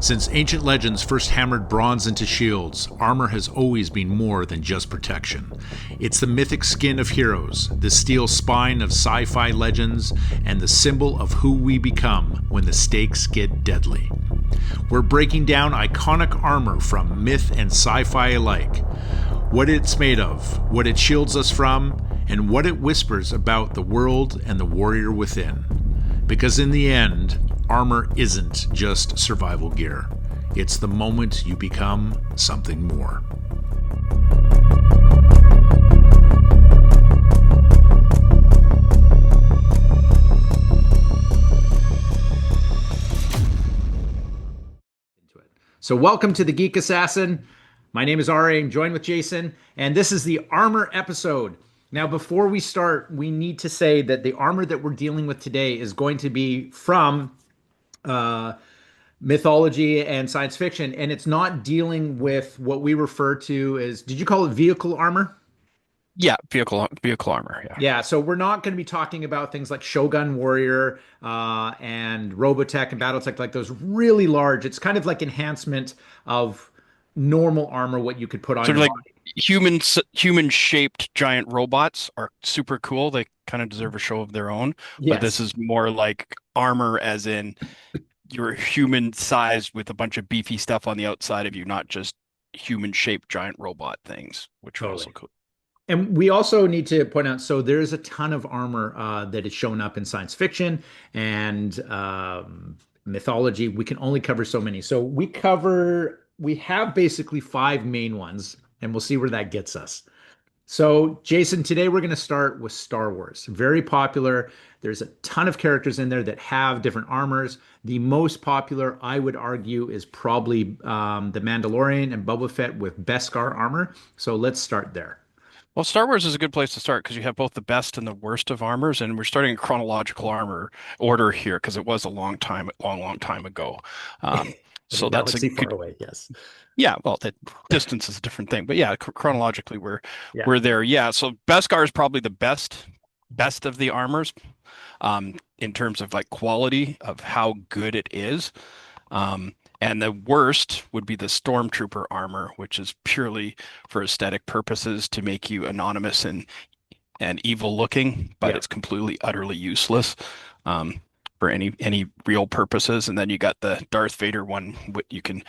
Since ancient legends first hammered bronze into shields, armor has always been more than just protection. It's the mythic skin of heroes, the steel spine of sci fi legends, and the symbol of who we become when the stakes get deadly. We're breaking down iconic armor from myth and sci fi alike, what it's made of, what it shields us from, and what it whispers about the world and the warrior within. Because in the end, armor isn't just survival gear. It's the moment you become something more. So welcome to the Geek Assassin. My name is RA. I'm joined with Jason, and this is the armor episode. Now, before we start, we need to say that the armor that we're dealing with today is going to be from mythology and science fiction, and it's not dealing with what we refer to as, did you call it vehicle armor? Yeah, vehicle armor. Yeah. Yeah, so we're not going to be talking about things like Shogun Warrior and Robotech and Battletech, like those really large. It's kind of like enhancement of normal armor, what you could put on Sort your of like body. human shaped giant robots are super cool. They kind of deserve a show of their own, but this Yes, is more like armor as in you're human sized with a bunch of beefy stuff on the outside of you, not just human shaped giant robot things, which are also totally. cool. And we also need to point out, so there's a ton of armor that is shown up in science fiction and mythology. We can only cover so many. So we have basically five main ones, and we'll see where that gets us. So, Jason, today we're going to start with Star Wars. Very popular. There's a ton of characters in there that have different armors. The most popular, I would argue, is probably the Mandalorian and Boba Fett with Beskar armor. So let's start there. Well, Star Wars is a good place to start because you have both the best and the worst of armors, and we're starting in chronological armor order here because it was a long time ago. Um, In a so that's a galaxy far good. away, yes. Yeah, well, the distance is a different thing, but yeah, chronologically Yeah. we're there. Yeah, so Beskar is probably the best of the armors, in terms of like quality of how good it is. And the worst would be the Stormtrooper armor, which is purely for aesthetic purposes to make you anonymous and evil looking, but Yeah. it's completely utterly useless. For any real purposes. And then you got the Darth Vader one, what you can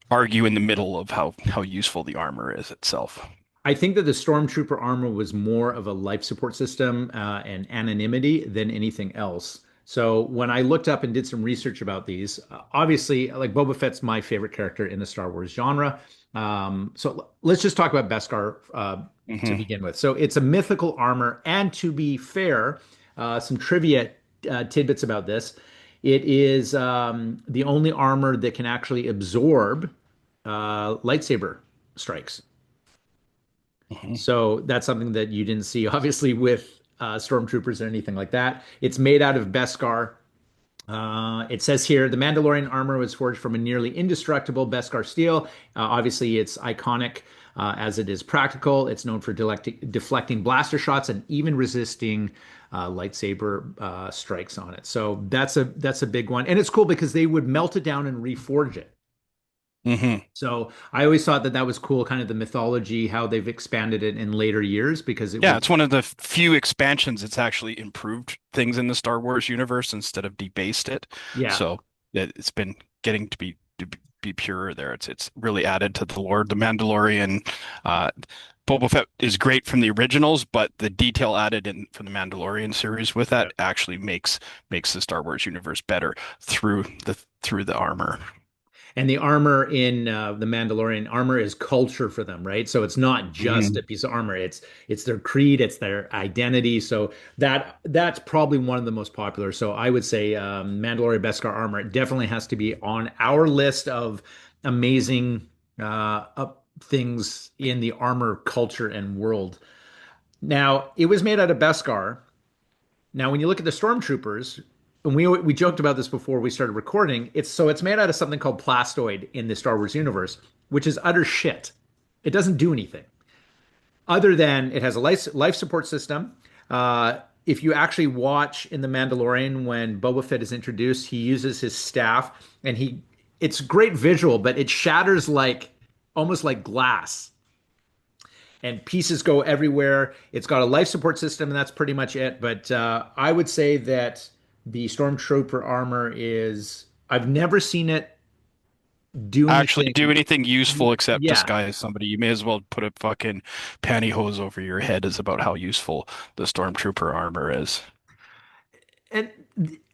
argue in the middle of how useful the armor is itself. I think that the Stormtrooper armor was more of a life support system and anonymity than anything else. So when I looked up and did some research about these, obviously, like Boba Fett's my favorite character in the Star Wars genre. So let's just talk about Beskar to Hmm. begin with. So it's a mythical armor, and to be fair, some trivia tidbits about this. It is the only armor that can actually absorb lightsaber strikes. Hmm. So that's something that you didn't see, obviously, with stormtroopers or anything like that. It's made out of Beskar. It says here the Mandalorian armor was forged from a nearly indestructible Beskar steel. Obviously, it's iconic as it is practical. It's known for deflecting blaster shots and even resisting lightsaber strikes on it. So that's a big one, and it's cool because they would melt it down and reforge it. Hmm. So I always thought that that was cool, kind of the mythology, how they've expanded it in later years because it Yeah, would, it's one of the few expansions that's actually improved things in the Star Wars universe instead of debased it. yeah. So it's been getting to be purer there. It's really added to the lore. The Mandalorian, uh, Boba Fett is great from the originals, but the detail added in from the Mandalorian series with Yeah. that actually makes the Star Wars universe better through the armor. And the armor in the Mandalorian armor is culture for them, right? So it's not just a Mhm. piece of armor. It's their creed, it's their identity. So that's probably one of the most popular. So I would say Mandalorian Beskar armor definitely has to be on our list of amazing things in the armor culture and world. Now, it was made out of Beskar. Now, when you look at the stormtroopers, and we joked about this before we started recording, it's made out of something called plastoid in the Star Wars universe, which is utter shit. It doesn't do anything other than it has a life support system. If you actually watch in The Mandalorian when Boba Fett is introduced, he uses his staff and it's great visual, but it shatters like almost like glass, and pieces go everywhere. It's got a life support system, and that's pretty much it. But I would say that the Stormtrooper armor is, I've never seen it do Actually do anything. anything useful except Yeah. disguise somebody. You may as well put a fucking pantyhose over your head is about how useful the stormtrooper armor is. And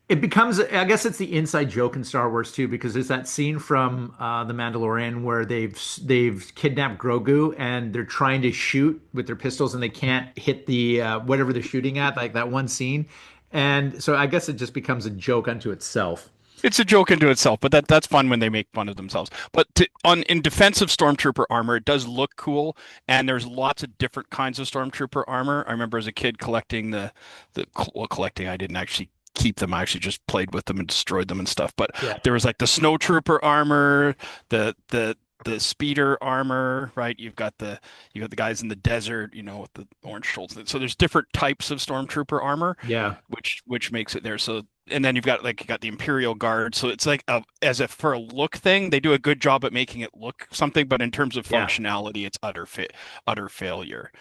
it becomes, I guess it's the inside joke in Star Wars too, because there's that scene from the Mandalorian where they've kidnapped Grogu and they're trying to shoot with their pistols and they can't hit the whatever they're shooting at, like that one scene. And so I guess it just becomes a joke unto itself. It's a joke into itself, but that's fun when they make fun of themselves. But on in defensive stormtrooper armor, it does look cool, and there's lots of different kinds of stormtrooper armor. I remember as a kid collecting well, collecting. I didn't actually keep them. I actually just played with them and destroyed them and stuff. But Yeah. there was like the snowtrooper armor, the speeder armor, right? You got the guys in the desert, with the orange shoulders. So there's different types of stormtrooper armor, Yeah. which makes it there. So and then you got the Imperial Guard. So it's like as if for a look thing, they do a good job at making it look something, but in terms of Yeah. functionality, it's utter failure,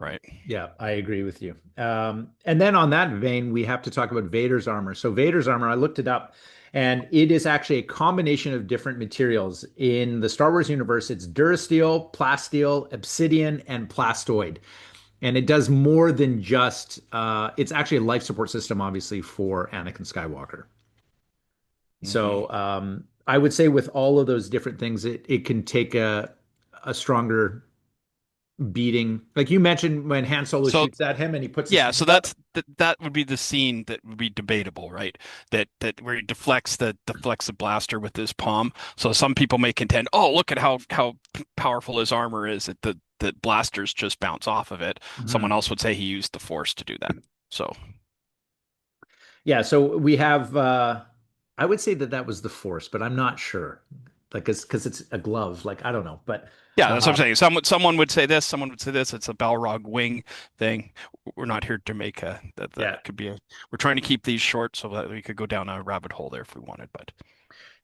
right? Yeah, I agree with you. And then on that vein, we have to talk about Vader's armor. So Vader's armor, I looked it up, and it is actually a combination of different materials. In the Star Wars universe, it's Durasteel, Plasteel, Obsidian, and Plastoid. And it does more than just, it's actually a life support system, obviously, for Anakin Skywalker. Hmm. So I would say with all of those different things, it can take a stronger beating. Like you mentioned when Han Solo So shoots at him and he puts his yeah, so hand up. that would be the scene that would be debatable, right? That where he deflects the blaster with his palm. So some people may contend, oh, look at how powerful his armor is that the blasters just bounce off of it. Someone Mhm. else would say he used the force to do that. So Yeah, so we have I would say that that was the Force, but I'm not sure. Like because it's a glove, like I don't know, but yeah, that's what I'm uh saying. Someone would say this, someone would say this. It's a Balrog wing thing. We're not here to make yeah. that could be a. We're trying to keep these short so that we could go down a rabbit hole there if we wanted, but.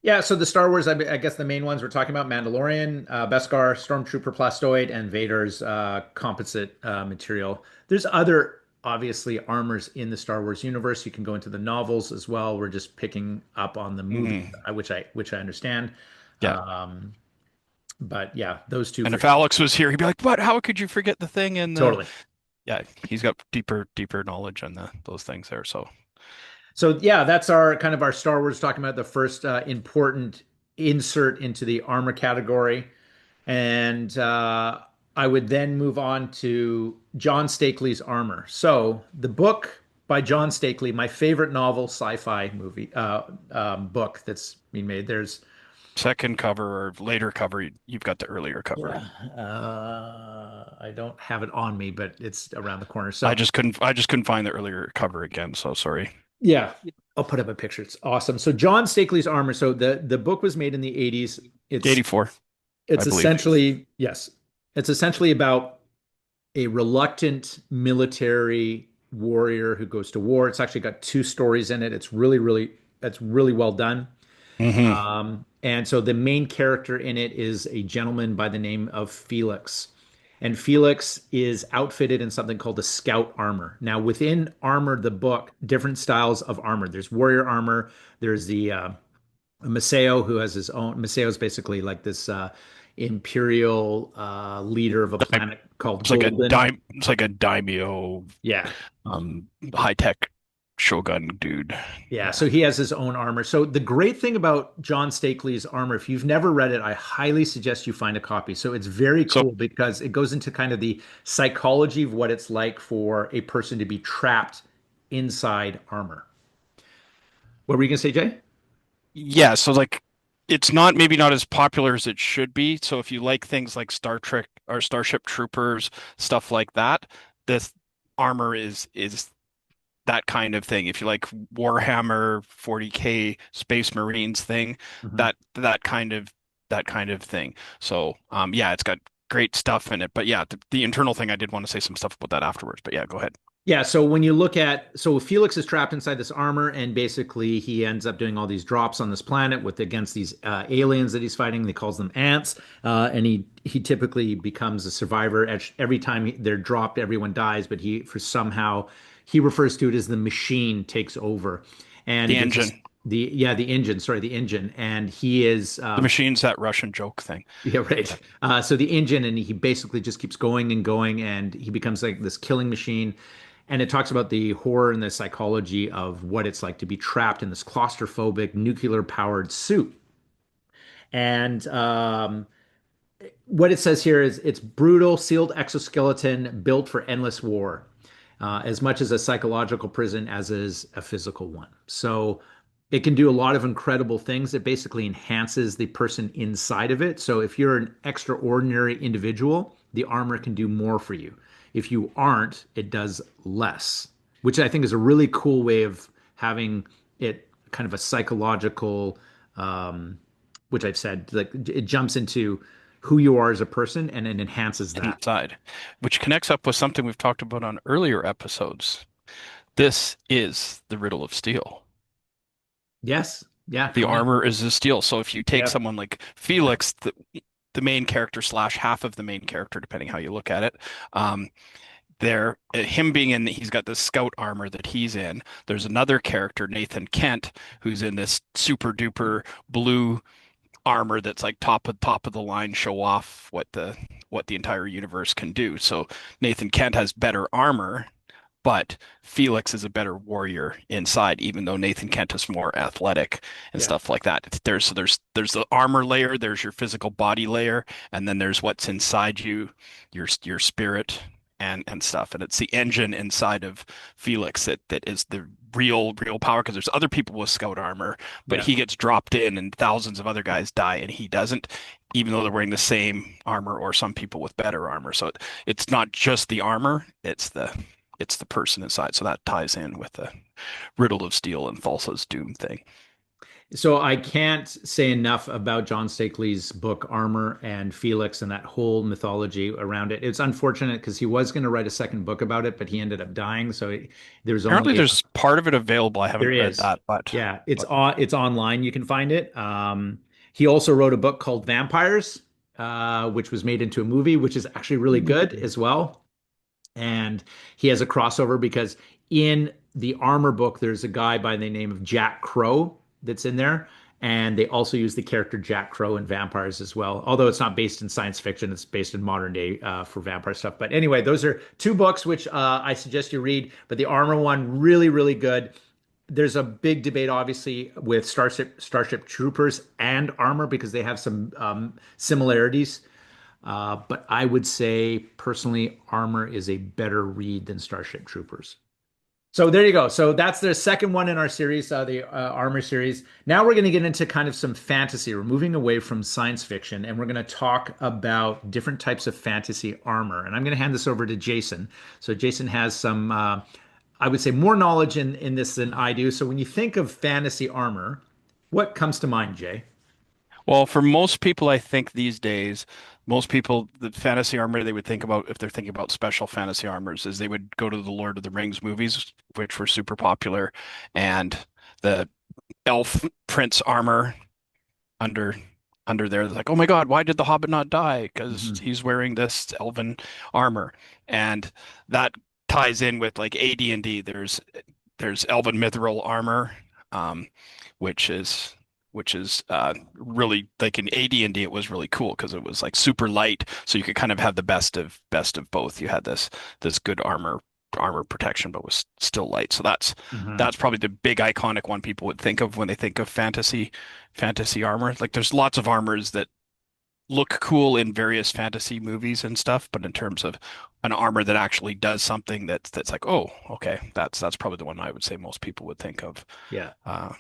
Yeah, so the Star Wars, I guess the main ones we're talking about Mandalorian, Beskar, Stormtrooper Plastoid, and Vader's composite material. There's other obviously armors in the Star Wars universe. You can go into the novels as well. We're just picking up on the movies, Mhm. which I understand. Yeah. Um, but yeah, those two And for if sure. Alex was here, he'd be like, "What? How could you forget the thing?" And Totally. yeah, he's got deeper knowledge on those things there. So So yeah, that's our kind of our Star Wars talking about the first important insert into the armor category. And I would then move on to John Steakley's Armor. So the book by John Steakley, my favorite novel, sci-fi movie book that's been made. There's second cover or later cover, you've got the earlier cover. yeah, I don't have it on me, but it's around the corner. So I just couldn't find the earlier cover again. So sorry. yeah, I'll put up a picture. It's awesome. So John Steakley's Armor. So the book was made in the 80s. It's 84, I it's believe. essentially, yes, it's essentially about a reluctant military warrior who goes to war. It's actually got two stories in it. It's really well done. Hmm. And so the main character in it is a gentleman by the name of Felix. And Felix is outfitted in something called the scout armor. Now, within armor, the book, different styles of armor. There's warrior armor. There's the Maseo, who has his own. Maseo is basically like this imperial leader of a planet called Golden. It's like a daimyo, Yeah. high tech shogun dude. Yeah, Yeah. so he has his own armor. So the great thing about John Steakley's armor, if you've never read it, I highly suggest you find a copy. So it's very So cool because it goes into kind of the psychology of what it's like for a person to be trapped inside armor. What were you gonna say, Jay? yeah, so like it's not maybe not as popular as it should be. So if you like things like Star Trek or Starship Troopers, stuff like that, this armor is that kind of thing. If you like Warhammer 40K Space Marines thing, Mhm. that kind of thing. So yeah, it's got great stuff in it. But yeah, the internal thing I did want to say some stuff about that afterwards. But yeah, go ahead. Yeah, so when you look at so Felix is trapped inside this armor, and basically he ends up doing all these drops on this planet with against these aliens that he's fighting. He calls them ants, and he typically becomes a survivor. Every time they're dropped, everyone dies, but he for somehow he refers to it as the machine takes over, The and there's this engine, the engine, sorry, the engine, and he is the machine's that Russian joke thing. yeah, right. So the engine, and he basically just keeps going and going, and he becomes like this killing machine. And it talks about the horror and the psychology of what it's like to be trapped in this claustrophobic, nuclear-powered suit. And what it says here is it's brutal, sealed exoskeleton built for endless war, as much as a psychological prison as is a physical one. So it can do a lot of incredible things. It basically enhances the person inside of it. So if you're an extraordinary individual, the armor can do more for you. If you aren't, it does less, which I think is a really cool way of having it kind of a psychological, which I've said, like it jumps into who you are as a person and it enhances that. Inside, which connects up with something we've talked about on earlier episodes. This is the riddle of steel. Yes. Yeah, The totally. armor is the steel. So if you take Yeah. someone like Felix, the main character slash half of the main character, depending how you look at it, there him being in he's got this scout armor that he's in. There's another character, Nathan Kent, who's in this super duper blue armor that's like top of the line, show off what the entire universe can do. So Nathan Kent has better armor, but Felix is a better warrior inside, even though Nathan Kent is more athletic and Yeah. stuff like that. There's the armor layer, there's your physical body layer, and then there's what's inside you, your spirit and stuff. And it's the engine inside of Felix that is the real power because there's other people with scout armor, but Yeah. he gets dropped in and thousands of other guys die and he doesn't, even though they're wearing the same armor or some people with better armor. So it's not just the armor, it's the person inside. So that ties in with the Riddle of Steel and Thulsa's Doom thing. So I can't say enough about John Steakley's book Armor and Felix and that whole mythology around it. It's unfortunate because he was going to write a second book about it, but he ended up dying. So there's Apparently, only there's part of it available. I there haven't read is. that, but Yeah, it's online. You can find it. He also wrote a book called Vampires, which was made into a movie, which is actually really good as well. And he has a crossover because in the Armor book, there's a guy by the name of Jack Crow that's in there. And they also use the character Jack Crow in Vampires as well. Although it's not based in science fiction, it's based in modern day for vampire stuff. But anyway, those are two books which I suggest you read. But the Armor one, really, really good. There's a big debate, obviously, with Starship Troopers and Armor because they have some similarities. But I would say personally, Armor is a better read than Starship Troopers. So there you go. So that's the second one in our series, the Armor series. Now we're going to get into kind of some fantasy. We're moving away from science fiction and we're going to talk about different types of fantasy armor. And I'm going to hand this over to Jason. So Jason has some, I would say, more knowledge in this than I do. So when you think of fantasy armor, what comes to mind, Jay? well, for most people, I think these days, most people, the fantasy armor they would think about if they're thinking about special fantasy armors is they would go to the Lord of the Rings movies, which were super popular, and the elf prince armor under under there. They're like, oh my God, why did the Hobbit not die? Because Mhm. he's wearing this elven armor, and that ties in with like AD&D. There's elven mithril armor, um, which is really like in AD&D it was really cool because it was like super light, so you could kind of have the best of both. You had this good armor protection, but was still light. So Mhm. that's probably the big iconic one people would think of when they think of fantasy armor. Like there's lots of armors that look cool in various fantasy movies and stuff, but in terms of an armor that actually does something that's like, oh, okay, that's probably the one I would say most people would think of Yeah. uh,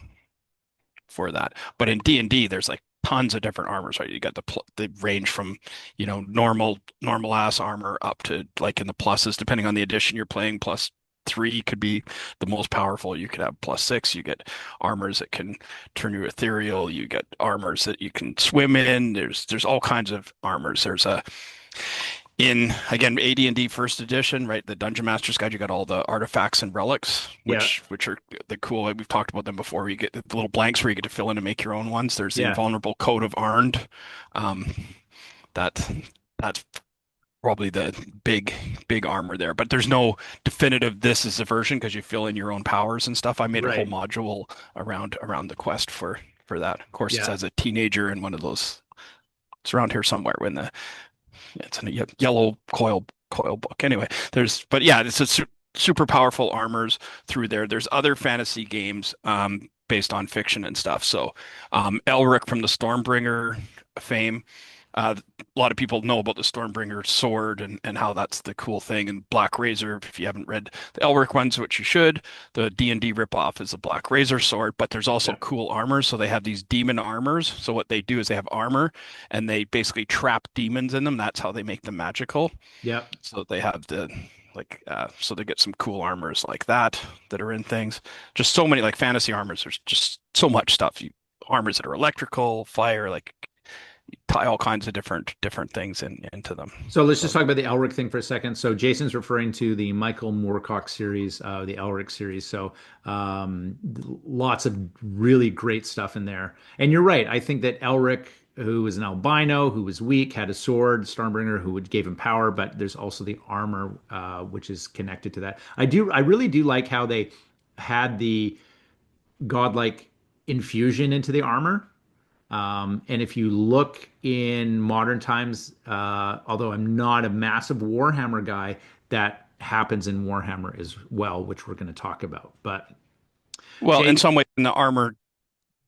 for that. But in D&D, there's like tons of different armors, right? You got the range from, normal ass armor up to like in the pluses, depending on the edition you're playing, plus three could be the most powerful. You could have plus six. You get armors that can turn you ethereal. You get armors that you can swim in. There's all kinds of armors. in again AD&D first edition, right? The Dungeon Master's Guide, you got all the artifacts and relics, Yeah, which are the cool. We've talked about them before. You get the little blanks where you get to fill in and make your own ones. There's the yeah, invulnerable coat of Arned. Um, that that's probably the big armor there. But there's no definitive this is the version because you fill in your own powers and stuff. I made a whole right. module around the quest for that. Of course, it's Yeah, as a teenager in one of those. It's around here somewhere when the it's in a yellow coil book. Anyway, but yeah, it's a super powerful armors through there. There's other fantasy games based on fiction and stuff. So Elric from the Stormbringer fame. A lot of people know about the Stormbringer sword and how that's the cool thing. And Black Razor, if you haven't read the Elric ones, which you should, the D&D ripoff is a Black Razor sword, but there's also yeah, cool armors. So they have these demon armors. So what they do is they have armor and they basically trap demons in them. That's how they make them magical. yeah. So they have so they get some cool armors like that are in things. Just so many like fantasy armors. There's just so much stuff. Armors that are electrical, fire, like tie all kinds of different things into them. So let's just So talk about the Elric thing for a second. So Jason's referring to the Michael Moorcock series, the Elric series. So lots of really great stuff in there. And you're right. I think that Elric, who was an albino, who was weak, had a sword, Stormbringer, who gave him power, but there's also the armor, which is connected to that. I really do like how they had the godlike infusion into the armor. And if you look in modern times, although I'm not a massive Warhammer guy, that happens in Warhammer as well, which we're going to talk about. But well, in Jay, some way, in the armor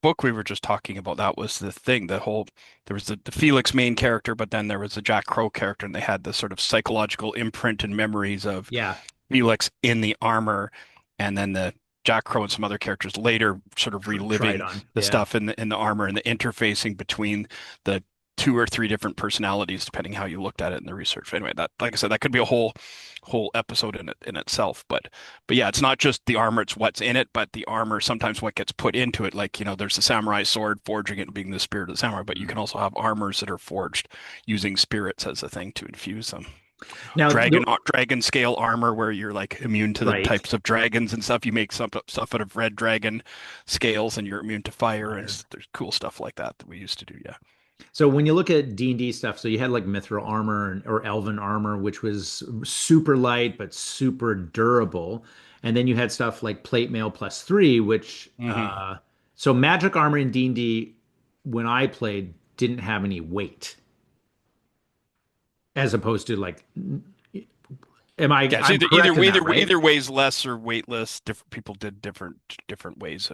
book we were just talking about, that was the thing. There was the Felix main character, but then there was the Jack Crow character, and they had the sort of psychological imprint and memories of yeah, Felix in the armor, and then the Jack Crow and some other characters later sort of tried reliving on, the yeah. stuff in the armor and the interfacing between the two or three different personalities, depending how you looked at it in the research. Anyway, that like I said, that could be a whole episode in itself. But yeah, it's not just the armor, it's what's in it, but the armor sometimes what gets put into it. Like, there's the samurai sword, forging it and being the spirit of the samurai, but you can also have armors that are forged using spirits as a thing to infuse them. Now, Dragon scale armor where you're like immune to the right, types of dragons and stuff. You make some stuff out of red dragon scales and you're immune to fire and fire. there's cool stuff like that we used to do. Yeah. So when you look at D&D stuff, so you had like Mithril armor or Elven armor, which was super light but super durable. And then you had stuff like plate mail plus three, which Hmm. so magic armor in D&D when I played didn't have any weight, as opposed to like, Yeah, so I'm correct in that, right? either way is less or weightless. Different people did different ways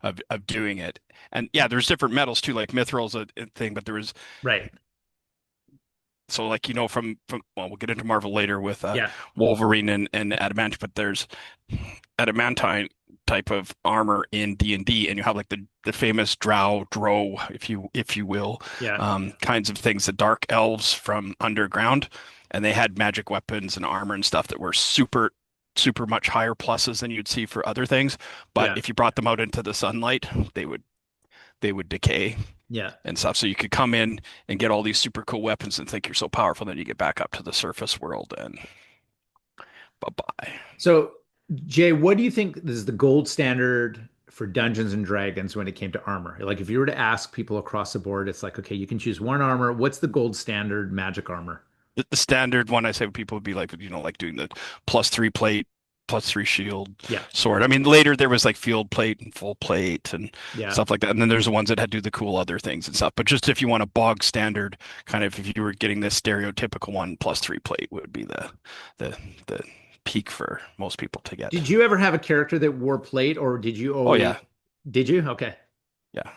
of doing it. And yeah, there's different metals too, like Mithril's a thing, but there was Right. so like from well, we'll get into Marvel later with Yeah. Wolverine and adamant, but there's adamantine type of armor in D&D, and you have like the famous Drow, if you will, Yeah. kinds of things, the dark elves from underground, and they had magic weapons and armor and stuff that were super much higher pluses than you'd see for other things. But Yeah. if you brought them out into the sunlight, they would decay Yeah. and stuff. So you could come in and get all these super cool weapons and think you're so powerful, then you get back up to the surface world and bye-bye. So, Jay, what do you think is the gold standard for Dungeons and Dragons when it came to armor? Like, if you were to ask people across the board, it's like, okay, you can choose one armor. What's the gold standard magic armor? The standard one I say people would be like, like doing the +3 plate, +3 shield, Yeah, sword. I mean, later there was like field plate and full plate and yeah, stuff like that. And then there's the ones that had to do the cool other things and stuff. But just if you want a bog standard, kind of if you were getting this stereotypical one, +3 plate would be the the peak for most people to get. Did you ever have a character that wore plate, or did you Oh always? yeah, Did you? Okay. yeah.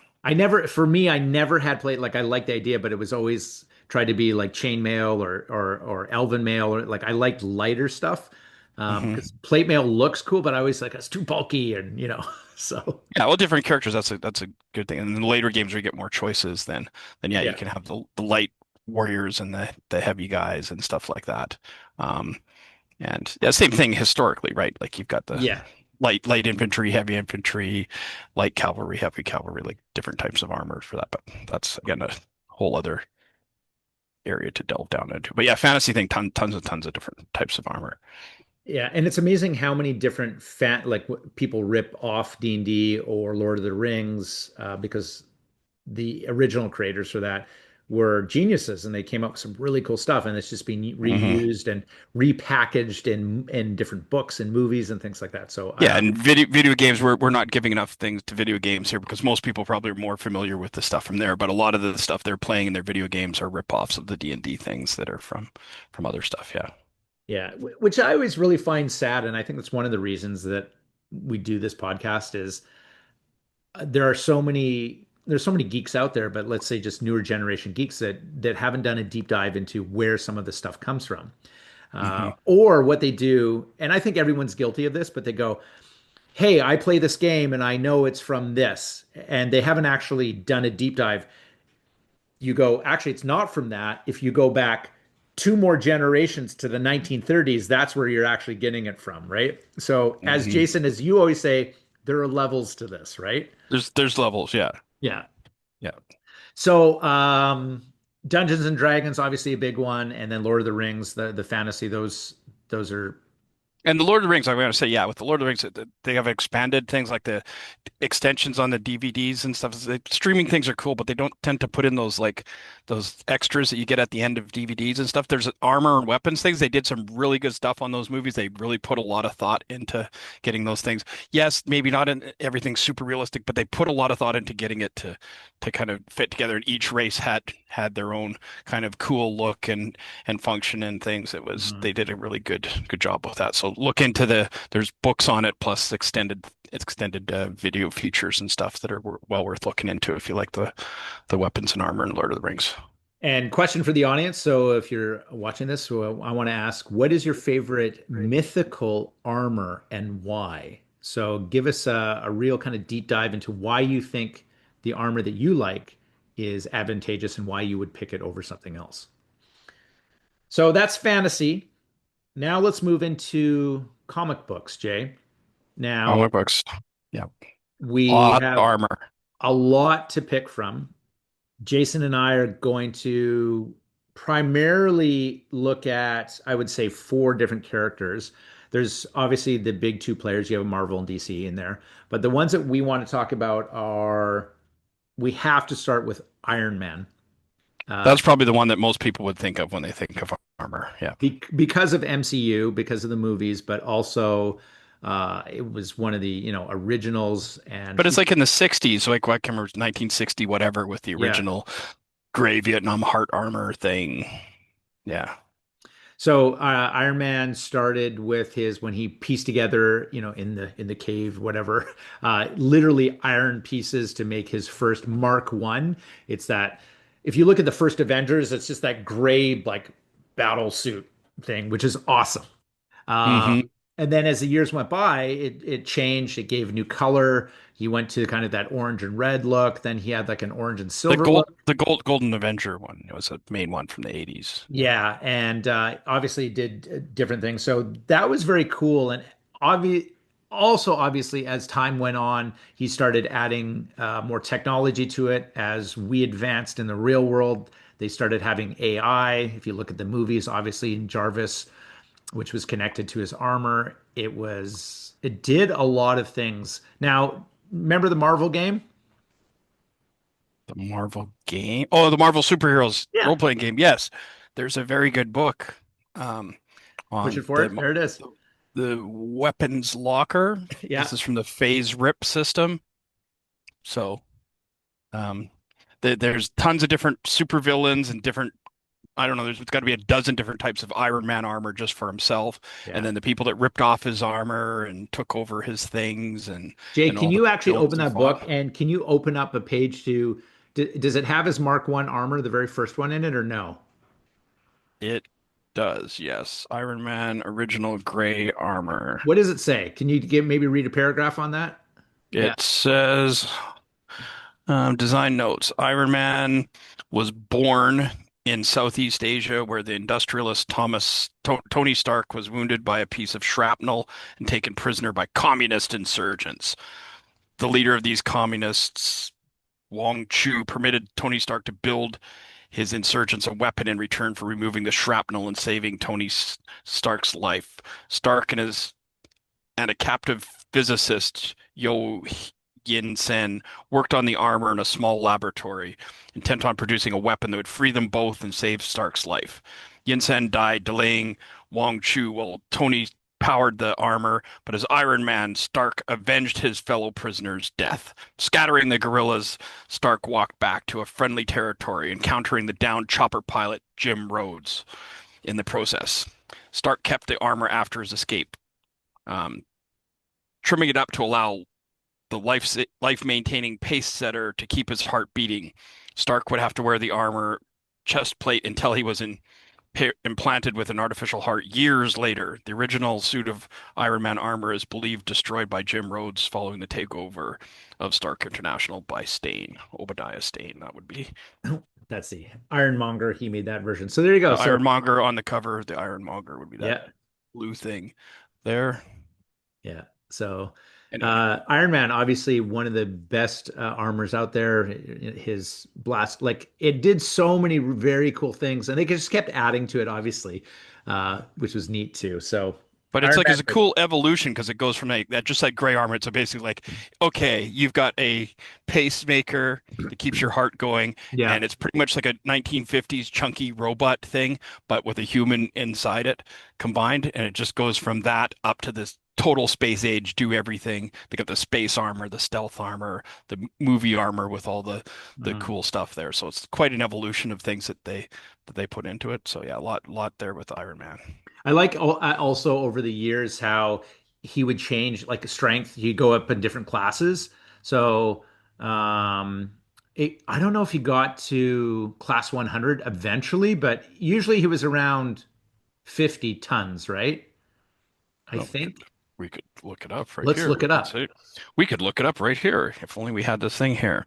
For me, I never had plate. Like, I liked the idea, but it was always tried to be like chainmail or elven mail, or like I liked lighter stuff. Hmm. Because plate mail looks cool, but I always like it's too bulky, and so Yeah, well, different characters. That's a good thing. And in the later games, where you get more choices, then yeah, you yeah, can have the light warriors and the heavy guys and stuff like that. Um, and yeah, same thing historically, right? Like you've got the yeah. light infantry, heavy infantry, light cavalry, heavy cavalry, like different types of armor for that. But that's again a whole other area to delve down into. But yeah, fantasy thing, tons and tons of different types of armor. Yeah, and it's amazing how many different people rip off D&D or Lord of the Rings because the original creators for that were geniuses and they came up with some really cool stuff and it's just being Hmm. reused and repackaged in different books and movies and things like that. So Yeah, and video games, we're not giving enough things to video games here because most people probably are more familiar with the stuff from there. But a lot of the stuff they're playing in their video games are rip-offs of the D&D things that are from other stuff. Yeah. yeah, which I always really find sad, and I think that's one of the reasons that we do this podcast is there's so many geeks out there, but let's say just newer generation geeks that haven't done a deep dive into where some of this stuff comes from. Hmm. Or what they do, and I think everyone's guilty of this, but they go, hey, I play this game and I know it's from this, and they haven't actually done a deep dive. You go, actually, it's not from that. If you go back two more generations to the 1930s, that's where you're actually getting it from, right? So, as Hmm. Jason, as you always say, there are levels to this, right? There's levels. Yeah. Yeah. Yeah. So, Dungeons and Dragons, obviously a big one, and then Lord of the Rings, the fantasy, those are And the Lord of the Rings, I'm going to say, yeah, with the Lord of the Rings, they have expanded things like the extensions on the DVDs and stuff. Streaming things are cool, but they don't tend to put in those extras that you get at the end of DVDs and stuff. There's armor and weapons things. They did some really good stuff on those movies. They really put a lot of thought into getting those things. Yes, maybe not in everything super realistic, but they put a lot of thought into getting it to kind of fit together. And each race had their own kind of cool look and function and things. Mhm. They did a really good job with that. So look into there's books on it plus extended video features and stuff that are well worth looking into if you like the weapons and armor in Lord of the Rings. And question for the audience. So, if you're watching this, so I want to ask, what is your favorite mythical armor and why? So, give us a real kind of deep dive into why you think the armor that you like is advantageous and why you would pick it over something else. So, that's fantasy. Now, let's move into comic books, Jay. Now, Comic books. Yeah. we Lot of have armor. a lot to pick from. Jason and I are going to primarily look at, I would say, four different characters. There's obviously the big two players. You have Marvel and DC in there. But the ones that we want to talk about are we have to start with Iron Man. Uh, That's probably the one that most people would think of when they think of armor. Yeah. because of MCU, because of the movies, but also it was one of the, originals. And But it's he, like in the 60s, like I can remember 1960, whatever, with the yeah. original gray Vietnam heart armor thing. Yeah. So Iron Man started with his when he pieced together, in the cave, whatever, literally iron pieces to make his first Mark One. It's that if you look at the first Avengers, it's just that gray like battle suit thing, which is awesome. Hmm. And then as the years went by, it changed. It gave a new color. He went to kind of that orange and red look. Then he had like an orange and silver look. The Golden Avenger one was a main one from the 80s. Yeah. Yeah, and obviously did different things. So that was very cool. And obviously, as time went on, he started adding more technology to it. As we advanced in the real world, they started having AI. If you look at the movies, obviously in Jarvis, which was connected to his armor, it did a lot of things. Now, remember the Marvel game? The Marvel game. Oh, the Marvel superheroes Yeah. role-playing game. Yes. There's a very good book um, Push it on forward. There it is. the weapons locker. Yeah. This is from the Phase Rip system. So um, there's tons of different supervillains and different. I don't know. There's got to be a dozen different types of Iron Man armor just for himself, and Yeah. then the people that ripped off his armor and took over his things Jay, and can all the you actually villains open he that book fought. and can you open up a page does it have his Mark One armor, the very first one in it, or no? It does, yes. Iron Man original gray armor. What does it say? Can you maybe read a paragraph on that? Yeah. It says design notes. Iron Man was born in Southeast Asia, where the industrialist Tony Stark was wounded by a piece of shrapnel and taken prisoner by communist insurgents. The leader of these communists, Wong Chu, permitted Tony Stark to build his insurgents a weapon in return for removing the shrapnel and saving Stark's life. Stark and a captive physicist, Yo Yin Sen, worked on the armor in a small laboratory, intent on producing a weapon that would free them both and save Stark's life. Yin Sen died, delaying Wong Chu while Tony powered the armor, but as Iron Man, Stark avenged his fellow prisoner's death. Scattering the guerrillas, Stark walked back to a friendly territory, encountering the downed chopper pilot Jim Rhodes in the process. Stark kept the armor after his escape, um, trimming it up to allow the life maintaining pace setter to keep his heart beating. Stark would have to wear the armor chest plate until he was implanted with an artificial heart years later. The original suit of Iron Man armor is believed destroyed by Jim Rhodes following the takeover of Stark International by Stane, Obadiah Stane. That would be That's the Ironmonger. He made that version. So there you go. the So Ironmonger on the cover. The Ironmonger would be that yeah, blue thing there. yeah. So Anyway, Iron Man, obviously one of the best armors out there. His blast, like it did so many very cool things, and they just kept adding to it, obviously, which was neat too. So but it's Iron like Man, it's a cool evolution because it goes from like that just like gray armor. It's basically like, okay, you've got a pacemaker that keeps your heart going, yeah. and it's pretty much like a 1950s chunky robot thing, but with a human inside it combined, and it just goes from that up to this total space age, do everything. They got the space armor, the stealth armor, the movie armor with all the Mhm. cool stuff there. So it's quite an evolution of things that they put into it. So yeah, a lot there with Iron Man. I like also over the years how he would change like strength. He'd go up in different classes. So I don't know if he got to class 100 eventually, but usually he was around 50 tons, right? I Well, think. we could look it up right Let's here. look We it could up. say we could look it up right here. If only we had this thing here.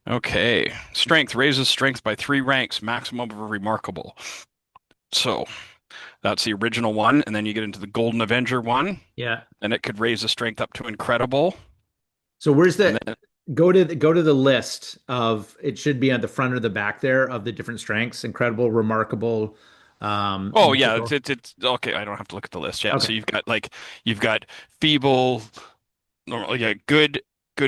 Okay. Strength raises strength by 3 ranks, maximum of remarkable. So that's the original one, and then you get into the Golden Avenger one, Yeah. and it could raise the strength up to incredible. So where's And the then go to the list of it should be on the front or the back there of the different strengths. Incredible, remarkable, oh yeah, mythical. it's okay. I don't have to look at the list. Yeah. Okay. So you've got feeble, normal, yeah, good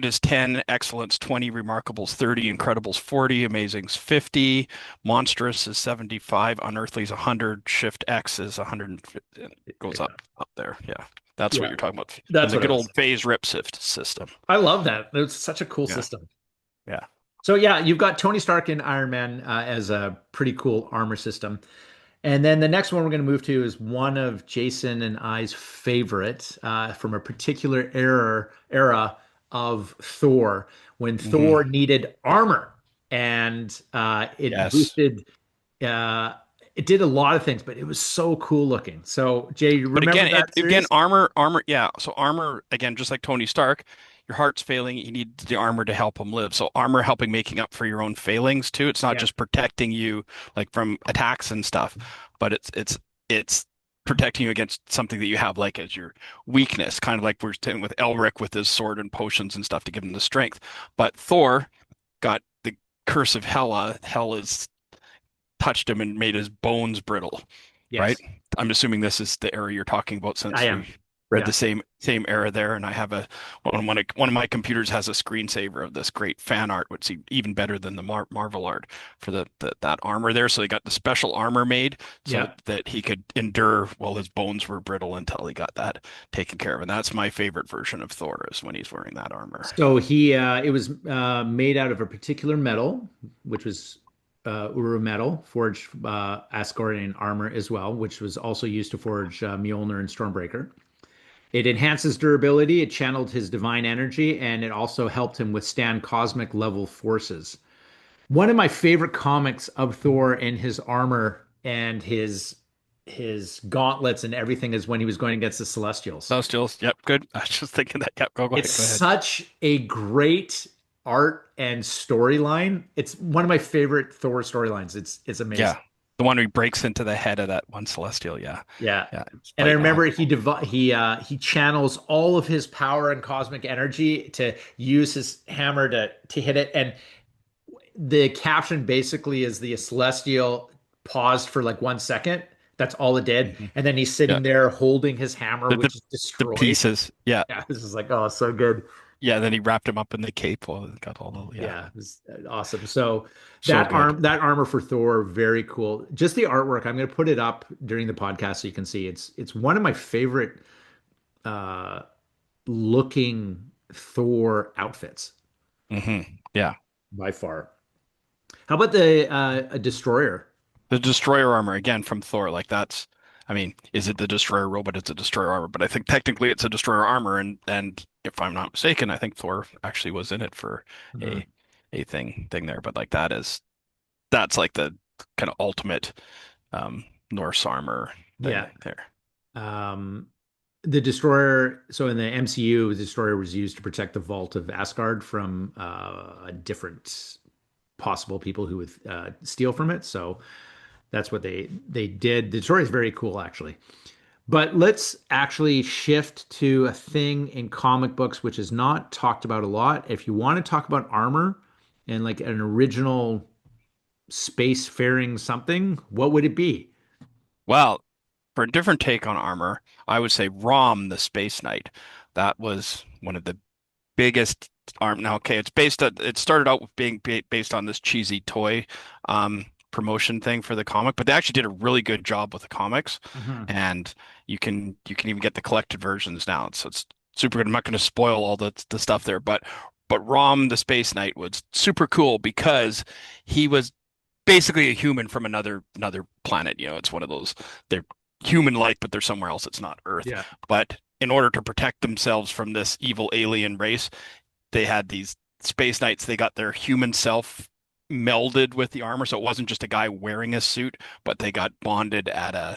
is 10, excellence 20, remarkables 30, incredibles 40, amazing's 50, monstrous is 75, unearthly is 100, shift X is 150, and it goes Yeah. up there. Yeah. That's what Yeah. you're talking about. And That's the what it good was. old phase rip sift system. I love that. It's such a cool Yeah. system. Yeah. So yeah, you've got Tony Stark and Iron Man as a pretty cool armor system. And then the next one we're going to move to is one of Jason and I's favorite from a particular era of Thor, when Hmm. Thor needed armor, and it Yes. boosted. Uh, it did a lot of things, but it was so cool looking. So Jay, you But remember again, that again, series? armor, yeah. So armor, again, just like Tony Stark, your heart's failing, you need the armor to help him live. So armor helping making up for your own failings too. It's not Yeah. just protecting you like from attacks and stuff, but it's protecting you against something that you have like as your weakness, kind of like we're saying with Elric with his sword and potions and stuff to give him the strength. But Thor got the curse of Hela. Hell has touched him and made his bones brittle, right? Yes, I'm assuming this is the era you're talking about I since am. we read Yeah. the same era there. And I have one of my computers has a screensaver of this great fan art, which is even better than the Marvel art for that armor there. So they got the special armor made so Yeah. that he could endure while his bones were brittle until he got that taken care of. And that's my favorite version of Thor is when he's wearing that armor. So he it was made out of a particular metal, which was Uru metal, forged Asgardian armor as well, which was also used to forge Mjolnir and Stormbreaker. It enhances durability, it channeled his divine energy, and it also helped him withstand cosmic level forces. One of my favorite comics of Thor and his armor and his gauntlets and everything is when he was going against the Celestials. Celestials, yep, good. I was just thinking that. Yep, go It's ahead, go ahead. such a great art and storyline. It's one of my favorite Thor storylines. It's amazing. Yeah. The one who breaks into the head of that one celestial. Yeah. Yeah. Yeah. It's And I fighting remember off. he channels all of his power and cosmic energy to use his hammer to hit it. And the caption basically is the Celestial paused for like 1 second. That's all it did. Mhm. And then he's Yeah. sitting there holding his hammer, The, the which is the destroyed. pieces. Yeah. Yeah, this is like, oh, so good. Yeah. Then he wrapped him up in the cape. Well, it got all the, yeah. Yeah, it was awesome. So So good. that armor for Thor, very cool. Just the artwork. I'm going to put it up during the podcast so you can see. It's one of my favorite uh looking Thor outfits Yeah. by far. How about the a destroyer? The destroyer armor again from Thor, like that's, I mean, is it the destroyer robot? It's a destroyer armor, but I think technically it's a destroyer armor, and if I'm not mistaken, I think Thor actually was in it for Mhm. a thing there. But like that's like the kind of ultimate Norse armor thing Yeah. there. Um, the destroyer, so in the MCU, the destroyer was used to protect the vault of Asgard from different possible people who would steal from it. So that's what they did. The destroyer is very cool, actually. But let's actually shift to a thing in comic books which is not talked about a lot. If you want to talk about armor and like an original space-faring something, what would it be? Well, for a different take on armor, I would say Rom, the Space Knight. That was one of the biggest arm. Now, okay, it started out with being based on this cheesy toy promotion thing for the comic, but they actually did a really good job with the comics, Mhm. and you can even get the collected versions now. So it's super good. I'm not going to spoil all the stuff there, but Rom the Space Knight was super cool because he was basically a human from another planet. You know, it's one of those they're human-like, but they're somewhere else. It's not Earth. Yeah. But in order to protect themselves from this evil alien race, they had these space knights. They got their human self melded with the armor, so it wasn't just a guy wearing a suit, but they got bonded at a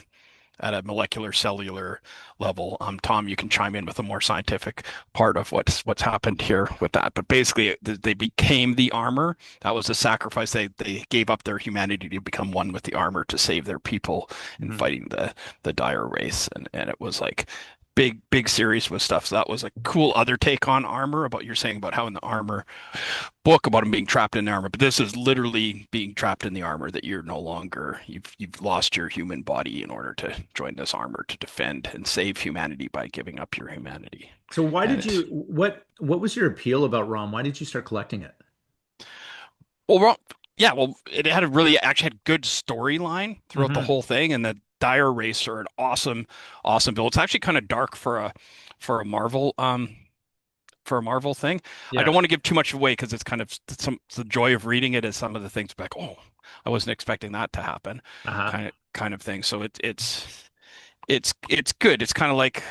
molecular cellular level. Tom, you can chime in with a more scientific part of what's happened here with that. But basically, they became the armor. That was a sacrifice. They gave up their humanity to become one with the armor to save their people in Mhm. fighting the dire race. And it was like big series with stuff. So that was a cool other take on armor about you're saying about how in the armor book about him being trapped in the armor, but this is literally being trapped in the armor that you're no longer you've lost your human body in order to join this armor to defend and save humanity by giving up your humanity. So why And did it's what was your appeal about ROM? Why did you start collecting it? well, yeah, well, it had a really actually had good storyline throughout the Hmm. whole thing, and the Dire Race are an awesome build. It's actually kind of dark for a Marvel for a Marvel thing. I Yeah. don't want to give too much away because it's kind of the joy of reading it is some of the things like, oh, I wasn't expecting that to happen, Uh-huh. kind of thing. So it's good. It's kind of like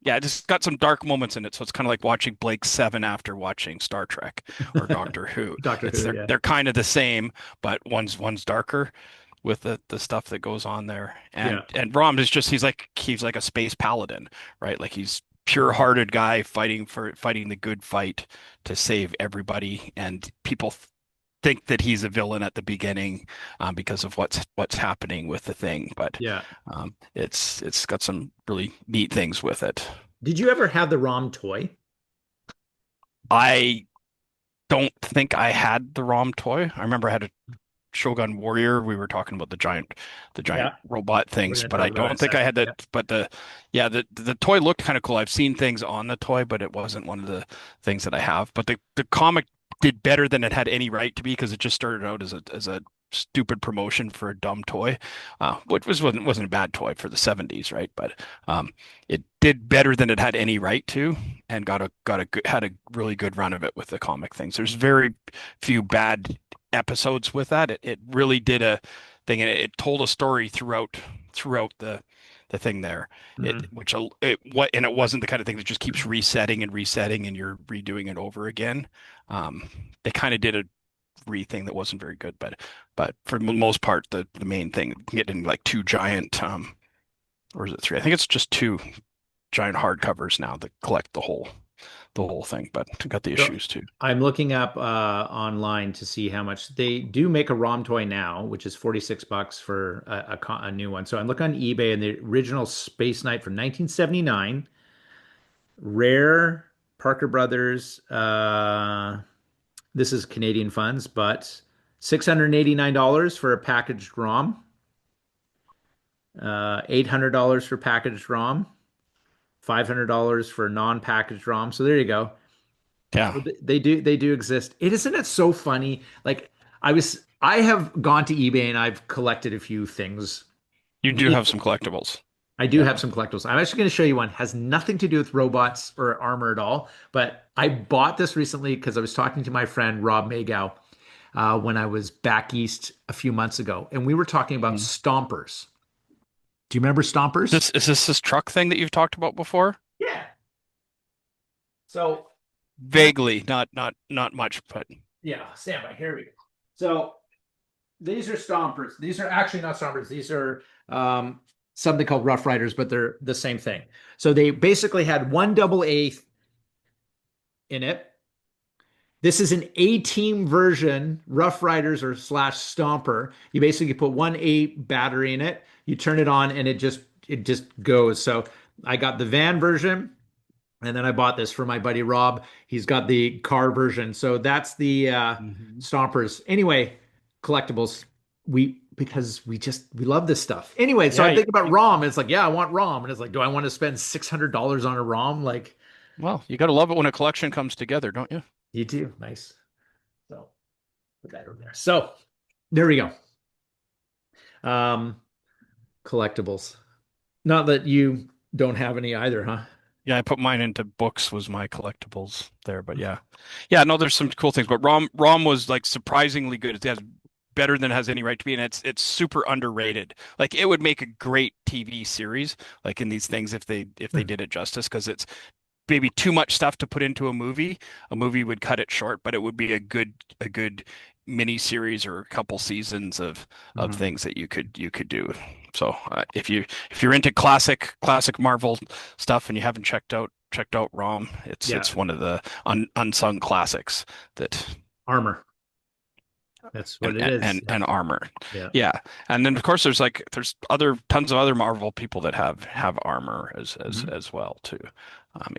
yeah, it just got some dark moments in it. So it's kind of like watching Blake Seven after watching Star Trek or Doctor Who. Doctor It's Who, yeah. they're kind of the same, but one's darker with the stuff that goes on there. Yeah. And Rom is just he's like a space paladin, right? Like he's pure-hearted guy fighting the good fight to save everybody, and people think that he's a villain at the beginning because of what's happening with the thing, but Yeah. it's got some really neat things with it. Did you ever have the ROM toy? I don't think I had the ROM toy. I remember I had a Shogun Warrior. We were talking about the giant Yeah. robot We're things, going to but I talk about it in a don't think I second. had that. Yeah. But yeah, the toy looked kind of cool. I've seen things on the toy, but it wasn't one of the things that I have. But the comic did better than it had any right to be because it just started out as a stupid promotion for a dumb toy, which wasn't a bad toy for the 70s, right? But it did better than it had any right to, and had a really good run of it with the comic things. There's very few bad episodes with that. It really did a thing, and it told a story throughout the thing there. It Mhm. which it what and it wasn't the kind of thing that just keeps resetting and resetting and you're redoing it over again. They kind of did a re thing that wasn't very good, but for the most part, the main thing getting like two giant or is it three? I think it's just two giant hardcovers now that collect the whole thing, but I got the So issues too. I'm looking up online to see how much they do make a ROM toy now, which is $46 for a new one. So I'm looking on eBay and the original Space Knight from 1979, rare Parker Brothers. This is Canadian funds, but $689 for a packaged ROM, $800 for packaged ROM, $500 for non-packaged ROM. So there you go. Yeah, So they do exist. It isn't it so funny? Like I have gone to eBay and I've collected a few things. you do have some collectibles. I do Yeah. have some collectibles. I'm actually going to show you one. Has nothing to do with robots or armor at all. But I bought this recently because I was talking to my friend Rob Magow when I was back east a few months ago, and we were talking about Mm. stompers. Do you remember stompers? This truck thing that you've talked about before? Yeah. So Vaguely, not much, but yeah, stand by. Here we go. So these are stompers. These are actually not stompers. These are something called Rough Riders, but they're the same thing. So they basically had one double A in it. This is an A team version, Rough Riders or slash Stomper. You basically put one A battery in it, you turn it on, and it just goes. So I got the van version, and then I bought this for my buddy Rob. He's got the car version. So that's the Mhm. Stompers. Anyway, collectibles. We love this stuff. Anyway, so Yeah, I think about ROM. And it's like, yeah, I want ROM. And it's like, do I want to spend $600 on a ROM? Like, well, you got to love it when a collection comes together, don't you? you do. Nice. So put that over there. So there we go. Um, collectibles. Not that you don't have any either, huh? Yeah, I put mine into books was my collectibles there, but yeah. Yeah, no, there's some cool things, but ROM was like surprisingly good. It has better than it has any right to be, and it's super underrated. Like it would make a great TV series, like in these things if they did it justice, because it's maybe too much stuff to put into a movie. A movie would cut it short, but it would be a good mini series or a couple seasons of Mhm. things that you could do. So if you're into classic Marvel stuff and you haven't checked out ROM, it's Yeah, it's one of the unsung classics that armor. That's what and it is. and and armor. Yeah. Yeah. And then of course there's other tons of other Marvel people that have armor Mhm. as well too.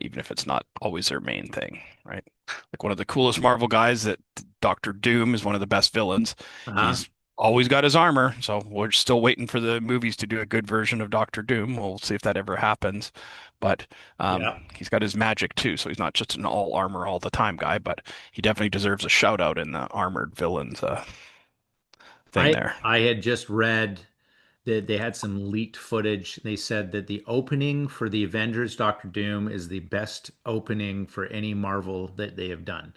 Even if it's not always their main thing, right? Like one of the coolest Marvel guys that Doctor Doom is one of the best villains. Uh-huh. He's always got his armor, so we're still waiting for the movies to do a good version of Doctor Doom. We'll see if that ever happens. But Yeah. he's got his magic too, so he's not just an all armor all the time guy, but he definitely deserves a shout out in the armored villains thing I there. I had just read that they had some leaked footage. They said that the opening for the Avengers Doctor Doom is the best opening for any Marvel that they have done,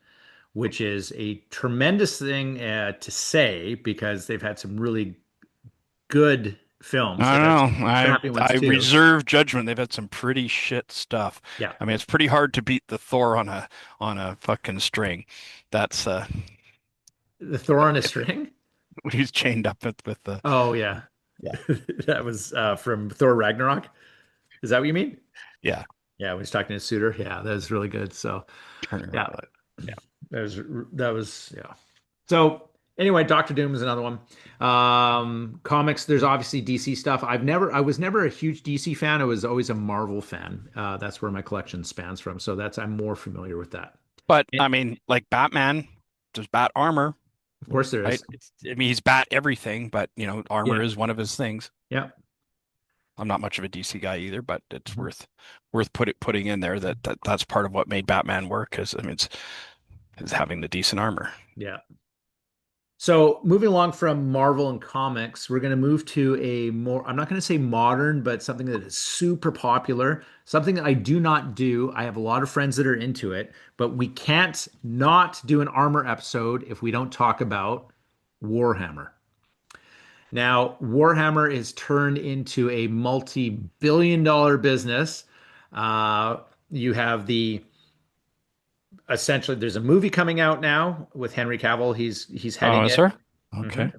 which is a tremendous thing to say because they've had some really good films. I They've had don't some know. crappy ones I too. reserve judgment. They've had some pretty shit stuff. Yeah. I mean, it's pretty hard to beat the Thor on a fucking string. That's The Thor on a string? when he's chained up with the Oh yeah. yeah That was from Thor Ragnarok. Is that what you mean? yeah Yeah, when he's talking to Suter. Yeah, that was really good. So turner. yeah, Yeah. that was that was yeah. So anyway, Doctor Doom is another one. Comics, there's obviously DC stuff. I was never a huge DC fan. I was always a Marvel fan. That's where my collection spans from. So I'm more familiar with that. But And I mean, like Batman, there's bat armor, of course there right? is. I mean, he's bat everything, but armor Yeah. is one of his things. Yeah. I'm not much of a DC guy either, but it's Mhm. worth putting in there that's part of what made Batman work. Is I mean, it's is having the decent armor. Yeah. So moving along from Marvel and comics, we're going to move to a more, I'm not going to say modern, but something that is super popular, something that I do not do. I have a lot of friends that are into it, but we can't not do an armor episode if we don't talk about Warhammer. Now, Warhammer is turned into a multi-billion dollar business. Uh, you have essentially, there's a movie coming out now with Henry Cavill. He's Oh, heading is it. there? Mhm. Okay.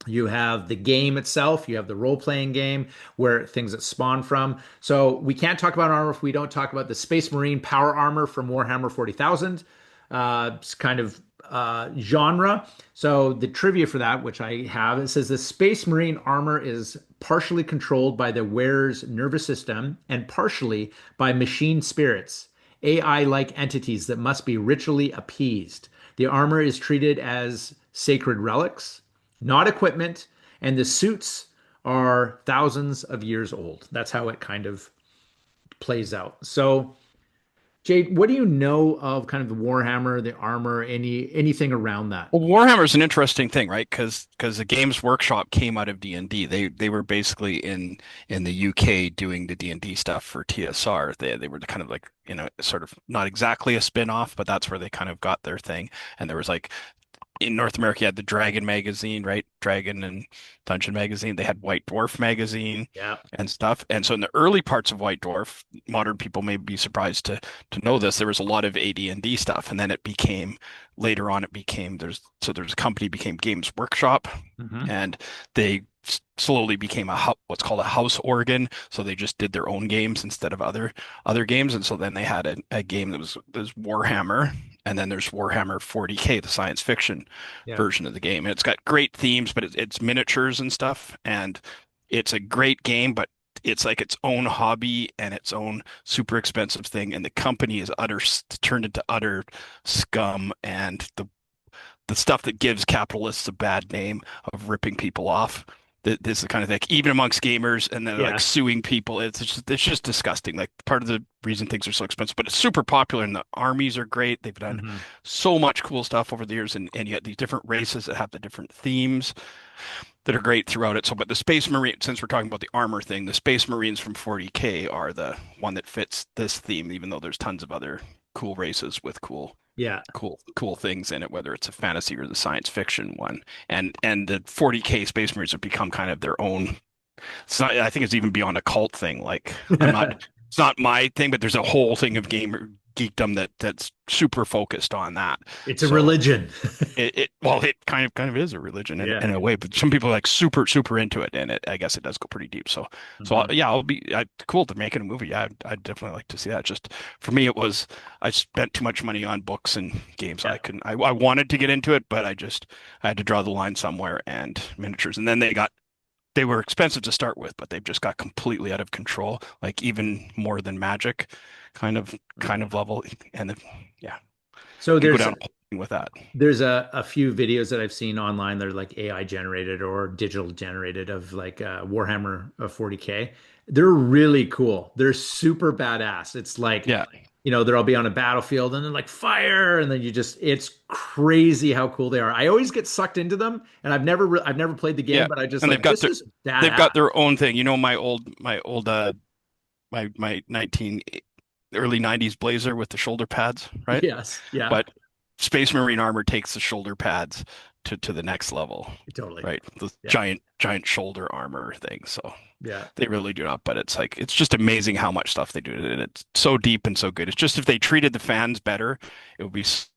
You have the game itself, you have the role-playing game where things that spawn from. So we can't talk about armor if we don't talk about the Space Marine power armor from Warhammer 40,000. It's kind of genre. So the trivia for that, which I have, it says the Space Marine armor is partially controlled by the wearer's nervous system and partially by machine spirits, AI-like entities that must be ritually appeased. The armor is treated as sacred relics, not equipment, and the suits are thousands of years old. That's how it kind of plays out. So, Jade, what do you know of kind of the Warhammer, the armor, anything around that? Well, Warhammer is an interesting thing, right? Because the Games Workshop came out of D&D. They were basically in the UK doing the D&D stuff for TSR. They were kind of like, sort of not exactly a spin-off, but that's where they kind of got their thing. And there was like in North America, you had the Dragon magazine, right? Dragon and Dungeon magazine. They had White Dwarf magazine Yeah. and stuff. And so in the early parts of White Dwarf, modern people may be surprised to know this. There was a lot of AD&D stuff, and then it became later on. It became there's a company became Games Workshop, Hmm. and they slowly became what's called a house organ. So they just did their own games instead of other games. And so then they had a game that was Warhammer, and then there's Warhammer 40K, the science fiction Yeah. version of the game. And it's got great themes, but it's miniatures and stuff. And it's a great game, but it's like its own hobby and its own super expensive thing. And the company is turned into utter scum. And the stuff that gives capitalists a bad name of ripping people off. This is the kind of thing, even amongst gamers, and then like Yeah. suing people. It's just disgusting. Like part of the reason things are so expensive, but it's super popular, and the armies are great. They've done Hmm. so much cool stuff over the years, and you got these different races that have the different themes that are great throughout it. So, but the Space Marine, since we're talking about the armor thing, the Space Marines from 40K are the one that fits this theme, even though there's tons of other cool races with Yeah. cool things in it, whether it's a fantasy or the science fiction one. And the 40K Space Marines have become kind of their own. It's not, I think it's even beyond a cult thing. Like it's not my thing, but there's a whole thing of gamer geekdom that's super focused on that. It's a So religion. well, it kind of is a religion Yeah. in a way, but some people are like super into it, and I guess it does go pretty deep. So Hmm. yeah, cool to make it a movie. Yeah, I'd definitely like to see that. Just for me, I spent too much money on books and games. Yeah. I couldn't. I wanted to get into it, but I had to draw the line somewhere. And miniatures, and then they were expensive to start with, but they've just got completely out of control, like even more than Magic, kind of level. And yeah, So could go there's down a whole thing with that. there's a few videos that I've seen online that are like AI generated or digital generated of like Warhammer 40K. They're really cool. They're super badass. It's like, Yeah. they'll be on a battlefield and then like fire, and then it's crazy how cool they are. I always get sucked into them, and I've never played the game, Yeah, but I just and like this is they've badass. got their own thing. You know, my old my 19 early 90s Blazer with the shoulder pads, right? Yes. Yeah. But Space Marine armor takes the shoulder pads to the next level, Totally. right? The Yeah. giant shoulder armor thing. So Yeah. they really do not, but it's just amazing how much stuff they do, and it's so deep and so good. It's just if they treated the fans better, it would be so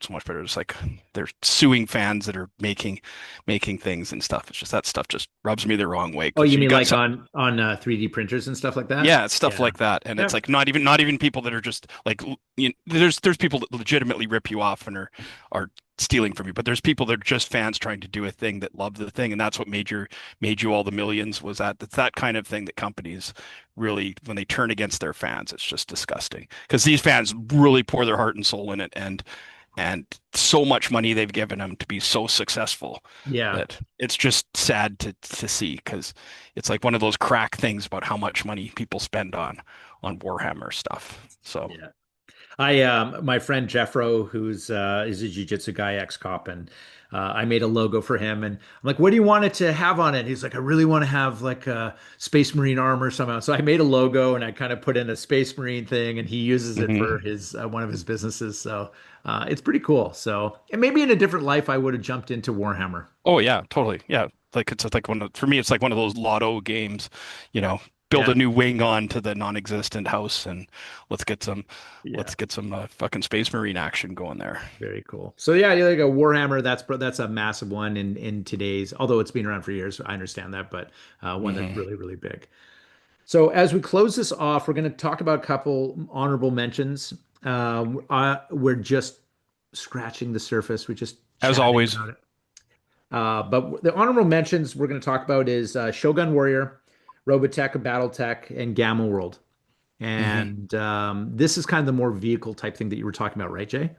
much better. It's like they're suing fans that are making things and stuff. It's just that stuff just rubs me the wrong way Oh, because you you mean got like some, on 3D printers and stuff like that? yeah, it's stuff Yeah. like that, and Yeah. it's like not even people that are just like there's people that legitimately rip you off and are stealing from you, but there's people that are just fans trying to do a thing that love the thing, and that's what made you all the millions. Was that it's that kind of thing that companies really, when they turn against their fans, it's just disgusting because these fans really pour their heart and soul in it, and so much money they've given them to be so successful Yeah. that it's just sad to see because it's like one of those crack things about how much money people spend on Warhammer stuff. So Yeah. I my friend Jeffro, who's is a jiu-jitsu guy, ex-cop, and I made a logo for him, and I'm like, "What do you want it to have on it?" He's like, "I really want to have like a Space Marine armor somehow." So I made a logo, and I kind of put in a Space Marine thing, and he uses it for mhm. his one of his businesses. So it's pretty cool. So, and maybe in a different life, I would have jumped into Warhammer. Oh yeah, totally. Yeah. Like it's like for me, it's like one of those lotto games, you know, build Yeah, a new wing onto the non-existent house and let's get some, yeah. let's get some fucking Space Marine action going there. Very cool. So yeah, you like a Warhammer. That's a massive one in today's. Although it's been around for years, I understand that, but one that's Hmm. really big. So as we close this off, we're going to talk about a couple honorable mentions. We're just scratching the surface. We're just As chatting always. about it. But the honorable mentions we're going to talk about is Shogun Warrior, Robotech, BattleTech, and Gamma World. Hmm. And this is kind of the more vehicle type thing that you were talking about, right, Jay?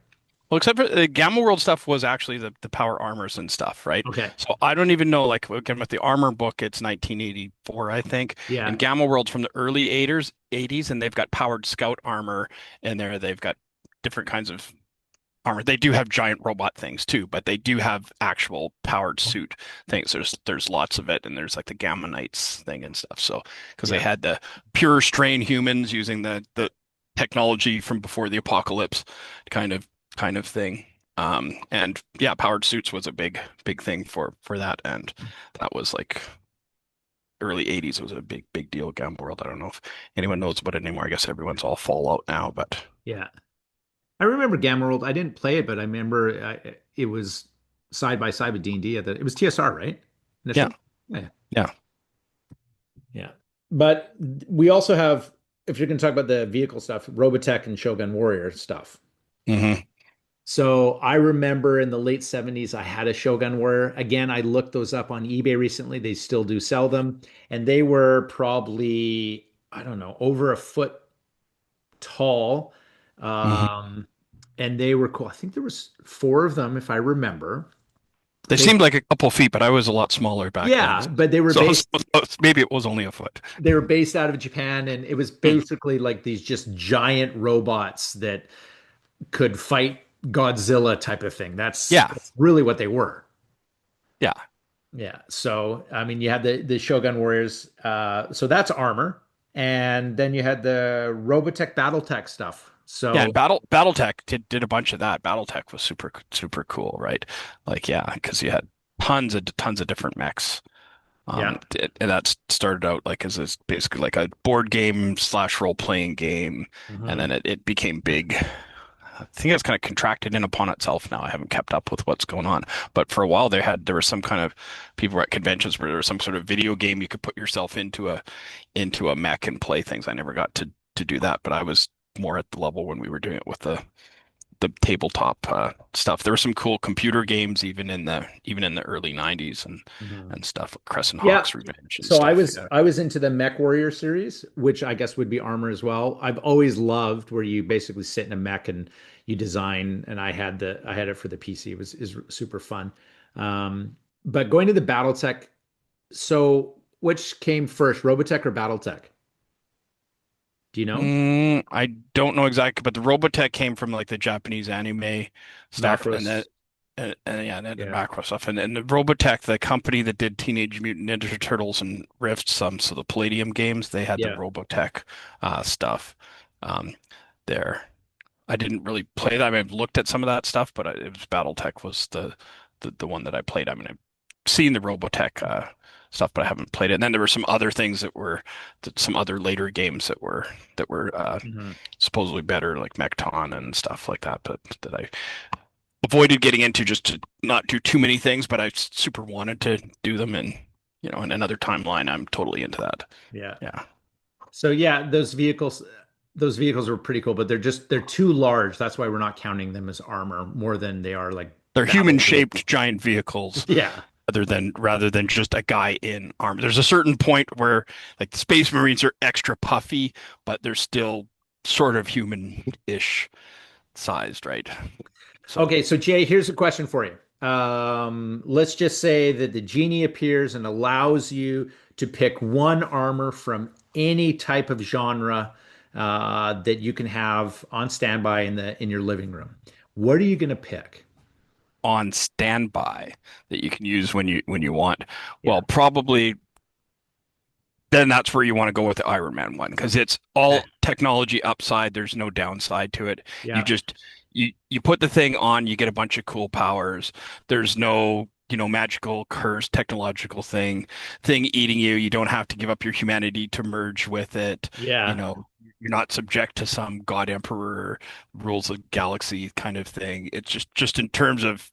Well, except for the Gamma World stuff was actually the power armors and stuff, right? Okay. So I don't even know, like again with the armor book, it's 1984, I think. And Yeah. Gamma World's from the early 80s, and they've got powered scout armor in there. They've got different kinds of armor. They do have giant robot things too, but they do have actual powered suit things. There's lots of it, and there's like the Gamma Knights thing and stuff. So because they Yeah. had the pure strain humans using the technology from before the apocalypse, kind of kind of thing. And yeah, powered suits was a big thing for that, and that was like early 80s. It was a big deal. Gamma World. I don't know if anyone knows about it anymore. I guess everyone's all Fallout now, but Yeah. I remember Gamma World. I didn't play it, but I remember it was side by side with D&D. It was TSR, right? yeah, Initially? Yeah. yeah. Yeah. But we also have, if you're going to talk about the vehicle stuff, Robotech and Shogun Warrior stuff. hmm So I remember in the late 70s, I had a Shogun Warrior. Again, I looked those up on eBay recently. They still do sell them. And they were probably, I don't know, over a foot tall. hmm Um, and they were cool. I think there was four of them, if I remember. They They, seemed like a couple feet, but I was a lot smaller back then. yeah, but they were So based maybe it was only a foot. they were based out of Japan, and it was Hmm. basically like these just giant robots that could fight Godzilla type of thing. Yeah, That's really what they were. yeah, Yeah. So I mean, you had the Shogun Warriors. So that's armor, and then you had the Robotech BattleTech stuff. yeah. And So BattleTech did a bunch of that. BattleTech was super cool, right? Like yeah, because you had tons of different mechs. yeah. And that started out like as basically like a board game slash role playing game, and Mhm. then it became big. I think it's kind of contracted in upon itself now. I haven't kept up with what's going on, but for a while there was some kind of people were at conventions where there was some sort of video game you could put yourself into a mech and play things. I never got to do that, but I was more at the level when we were doing it with the tabletop stuff. There were some cool computer games even in the early 90s Mhm. and stuff like Crescent Yeah. Hawk's Revenge and So I stuff. was Yeah. I was into the Mech Warrior series, which I guess would be armor as well. I've always loved where you basically sit in a mech and you design, and I had it for the PC. It was is super fun. But going to the BattleTech, so which came first, Robotech or BattleTech? Do you know? I don't know exactly, but the Robotech came from like the Japanese anime stuff, and then Macros. and yeah, and then the Yeah. macro stuff, and the Robotech, the company that did Teenage Mutant Ninja Turtles and Rift, so the Palladium games, they had the Yeah. Robotech stuff um, there. I didn't really play that. I mean, I've looked at some of that stuff, but it was BattleTech was the one that I played. I mean, I've seen the Robotech stuff, but I haven't played it. And then there were some other things some other later games that were Mhm. supposedly better, like Mechton and stuff like that, but that I avoided getting into just to not do too many things. But I super wanted to do them, and in another timeline, I'm totally into that. Yeah. Yeah, So yeah, those vehicles are pretty cool, but they're too large. That's why we're not counting them as armor more than they are like they're battle human-shaped vehicles. giant vehicles. Yeah. Rather than just a guy in armor. There's a certain point where like the Space Marines are extra puffy, but they're still sort of human-ish sized, right? So Okay, so Jay, here's a question for you. Let's just say that the genie appears and allows you to pick one armor from any type of genre that you can have on standby in your living room. What are you going to pick? on standby that you can use when you want. Yeah. Well, probably then that's where you want to go with the Iron Man one because it's Okay. all technology upside. There's no downside to it. You Yeah. just you put the thing on, you get a bunch of cool powers. There's no magical curse technological thing eating you. You don't have to give up your humanity to merge with it. You Yeah. know, you're not subject to some God Emperor rules of galaxy kind of thing. It's just in terms of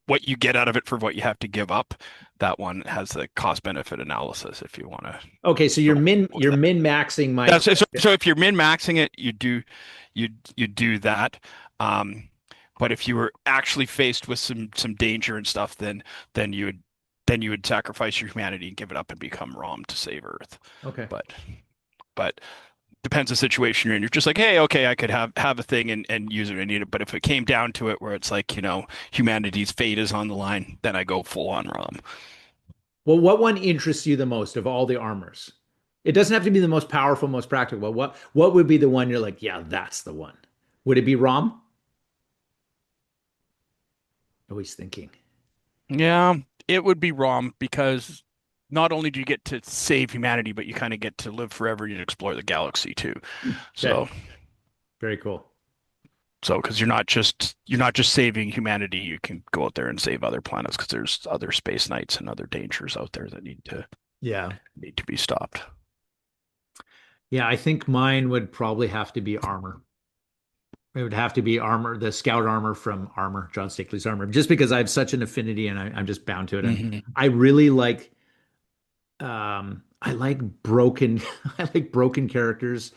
what you get out of it for what you have to give up. That one has the cost benefit analysis if you want to Okay, so go with you're that. min maxing my So if you're min maxing it, you do that. Um, but if you were actually faced with some danger and stuff, then you would sacrifice your humanity and give it up and become Rom to save Earth. Okay. But but depends the situation you're in. You're just like, hey, okay, I could have a thing and use it and need it. But if it came down to it, where it's like, humanity's fate is on the line, then I go full on ROM. Well, what one interests you the most of all the armors? It doesn't have to be the most powerful, most practical. But what would be the one you're like, yeah, that's the one? Would it be Rom? Always thinking. Yeah, it would be ROM because not only do you get to save humanity, but you kind of get to live forever and explore the galaxy too. Okay, So, very cool. because you're not just saving humanity, you can go out there and save other planets because there's other space knights and other dangers out there that Yeah. need to be stopped. Yeah, I think mine would probably have to be armor. It would have to be armor, the scout armor from Armor, John Steakley's armor, just because I have such an affinity and I'm just bound to it. And Hmm. I really like I like broken I like broken characters.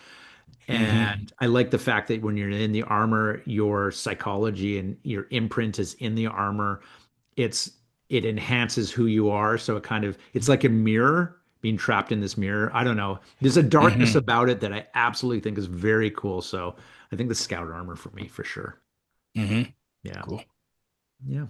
Hmm. And I like the fact that when you're in the armor, your psychology and your imprint is in the armor. It's it enhances who you are. So it's like a mirror being trapped in this mirror. I don't know. There's a darkness Hmm. about it that I absolutely think is very cool. So I think the scout armor for me for sure. Hmm. Yeah. Cool. Yeah.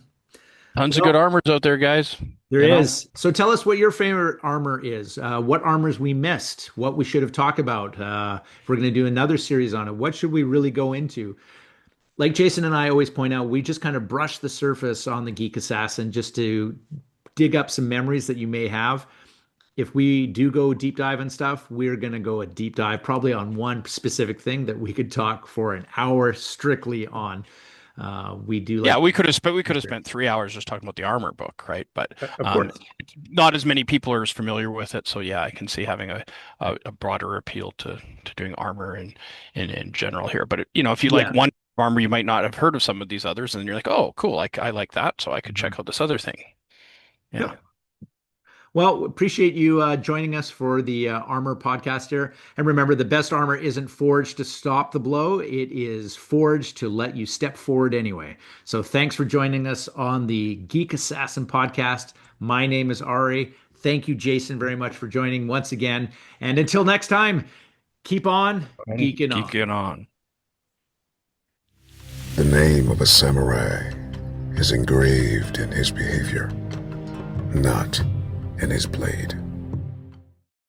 Tons of good Well, armors out there, guys. there You know? is. So tell us what your favorite armor is. What armors we missed, what we should have talked about. If we're going to do another series on it, what should we really go into? Like Jason and I always point out, we just kind of brush the surface on the Geek Assassin just to dig up some memories that you may have. If we do go deep dive and stuff, we're going to go a deep dive probably on one specific thing that we could talk for an hour strictly on. We do Yeah, like, we could have spent 3 hours just talking about the armor book, right? But of um, course. not as many people are as familiar with it. So yeah, I can see having a broader appeal to doing armor and in general here. But if you like Yeah. one armor, you might not have heard of some of these others, and you're like, oh, cool, I like that, so I could Mhm. check out this other thing. Yeah. Yeah. Well, appreciate you joining us for the Armor podcast here. And remember, the best armor isn't forged to stop the blow, it is forged to let you step forward anyway. So thanks for joining us on the Geek Assassin podcast. My name is Ari. Thank you, Jason, very much for joining once again. And until next time, keep on geeking on. Geeking on. The name of a samurai is engraved in his behavior, not in his blade.